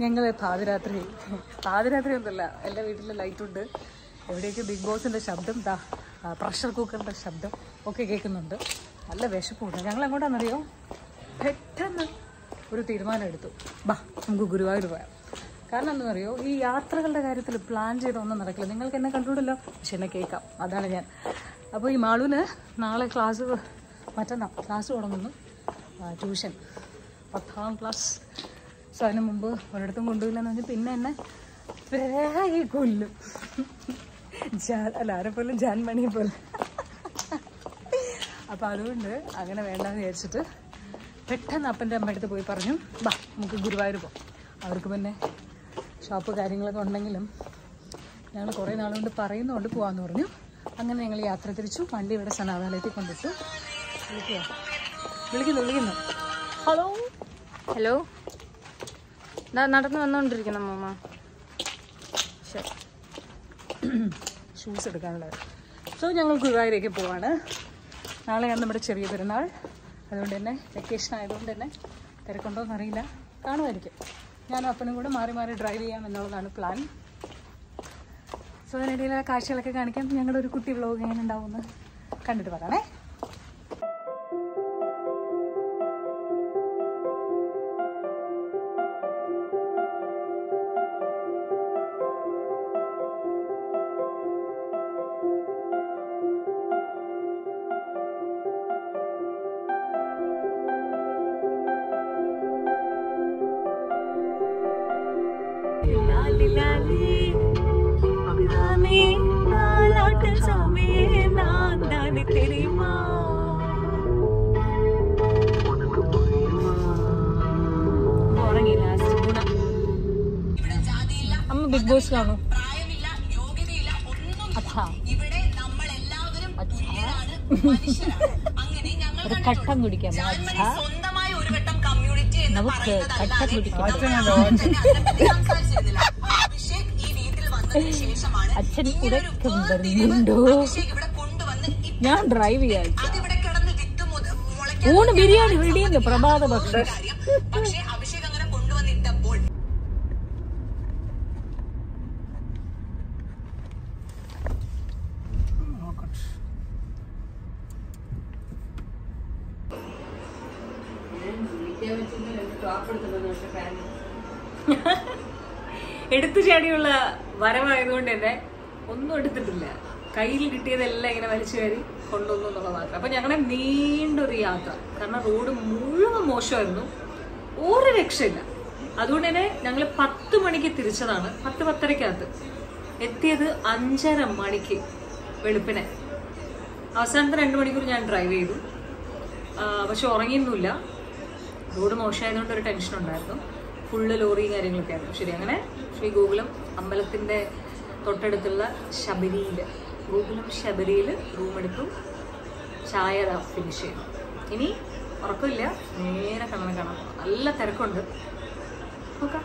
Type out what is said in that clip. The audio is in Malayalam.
ഞങ്ങൾ പാതിരാത്രി ഒന്നുമല്ല, എല്ലാ വീട്ടിലും ലൈറ്റുണ്ട്. എവിടെയൊക്കെ ബിഗ് ബോസിൻ്റെ ശബ്ദം, പ്രഷർ കുക്കറിൻ്റെ ശബ്ദം ഒക്കെ കേൾക്കുന്നുണ്ട്. നല്ല വിശപ്പുണ്ട്. ഞങ്ങൾ എങ്ങോട്ടാണെന്നറിയോ? പെട്ടെന്ന് ഒരു തീരുമാനം എടുത്തു, നമുക്ക് ഗുരുവായൂർ പോയാം. കാരണം എന്താണെന്നറിയോ, ഈ യാത്രകളുടെ കാര്യത്തിൽ പ്ലാൻ ചെയ്തൊന്നും നടക്കില്ല. നിങ്ങൾക്ക് എന്നെ കണ്ടുകൂടല്ലോ, പക്ഷെ എന്നെ കേൾക്കാം. അതാണ് ഞാൻ. അപ്പോൾ ഈ മാളുവിന് നാളെ മറ്റന്നാൾ ക്ലാസ് തുടങ്ങുന്നു, ട്യൂഷൻ 10ാം ക്ലാസ്. സോ അതിന് മുമ്പ് ഒരിടത്തും കൊണ്ടുപോയില്ലെന്ന് പറഞ്ഞാൽ പിന്നെ എന്നെ വേഗം കൊല്ലും. ആരെപ്പോലും ജാൻമണിയെ പോലെ. അപ്പോൾ അതുകൊണ്ട് അങ്ങനെ വേണ്ടാന്ന് വിചാരിച്ചിട്ട് പെട്ടെന്ന് അപ്പൻ്റെ അമ്മയടുത്ത് പോയി പറഞ്ഞു, നമുക്ക് ഗുരുവായൂർ പോകാം. അവർക്ക് പിന്നെ ഷോപ്പ് കാര്യങ്ങളൊക്കെ ഉണ്ടെങ്കിലും ഞങ്ങൾ കുറേ നാളുകൊണ്ട് പറയുന്നതുകൊണ്ട് പോകാമെന്ന് പറഞ്ഞു. അങ്ങനെ ഞങ്ങൾ യാത്ര തിരിച്ചു. വണ്ടി ഇവിടെ സനാതാലയത്തിൽ കൊണ്ടിട്ടു. വിളിക്കുന്നു. ഹലോ നടന്നു വന്നുകൊണ്ടിരിക്കുന്നു അമ്മ. ശരി, ഷൂസ് എടുക്കാനുള്ളത്. സോ ഞങ്ങൾ ഗുരുവായൂരേക്ക് പോവാണ്. നാളെയാണ് നമ്മുടെ ചെറിയ പെരുന്നാൾ. അതുകൊണ്ട് തന്നെ വെക്കേഷൻ ആയതുകൊണ്ട് തന്നെ തിരക്കുണ്ടോ എന്നറിയില്ല, കാണുമായിരിക്കും. ഞാനും അപ്പനും കൂടെ മാറി മാറി ഡ്രൈവ് ചെയ്യാം എന്നുള്ളതാണ് പ്ലാൻ. സോ അതിനിടയിലെ കാഴ്ചകളൊക്കെ കാണിക്കാം. ഞങ്ങളുടെ ഒരു കുട്ടി വ്ലോഗ് എങ്ങനെ ഉണ്ടാവുമെന്ന് കണ്ടിട്ട് പറയാണേ. അമ്മ ബിഗ് ബോസ് കാണും. ഒരു കട്ടൻ കുടിക്കാം, നമുക്ക് കട്ടൻ കുടിക്കാം. അച്ഛൻ ഉറക്കം വരുന്നുണ്ടോ? ഞാൻ ഡ്രൈവ് ചെയ്യാം. ഊണ് ബിരിയാണി റെഡിയുണ്ട്, പ്രഭാത ഭക്ഷണം. എടുത്തു ചാടിയുള്ള വരവായതുകൊണ്ട് തന്നെ ഒന്നും എടുത്തിട്ടില്ല. കയ്യിൽ കിട്ടിയതെല്ലാം ഇങ്ങനെ വലിച്ചു കയറി കൊണ്ടുവന്നു എന്നുള്ള മാത്രം. അപ്പൊ ഞങ്ങളുടെ നീണ്ടൊരു യാത്ര, കാരണം റോഡ് മുഴുവൻ മോശമായിരുന്നു, ഒരു രക്ഷയില്ല. അതുകൊണ്ട് തന്നെ ഞങ്ങൾ 10 മണിക്ക് തിരിച്ചതാണ്. 10-10:30 എത്തിയത് 5:30 മണിക്ക് വെളുപ്പിനെ. അവസാനത്തെ 2 മണിക്കൂർ ഞാൻ ഡ്രൈവ് ചെയ്തു. പക്ഷെ ഉറങ്ങിയൊന്നുമില്ല. റോഡ് മോശമായതുകൊണ്ട് ഒരു ടെൻഷൻ ഉണ്ടായിരുന്നു. ഫുള്ള് ലോറിയും കാര്യങ്ങളൊക്കെ ആയിരുന്നു. ശരി, അങ്ങനെ ശ്രീ ഗോകുലം അമ്പലത്തിൻ്റെ തൊട്ടടുത്തുള്ള ശബരിയിൽ റൂമെടുത്തു. ചായ ഫിനിഷ് ചെയ്തു. ഇനി ഉറക്കമില്ല, നേരെ കാണാൻ. നല്ല തിരക്കുണ്ട്. നോക്കാം.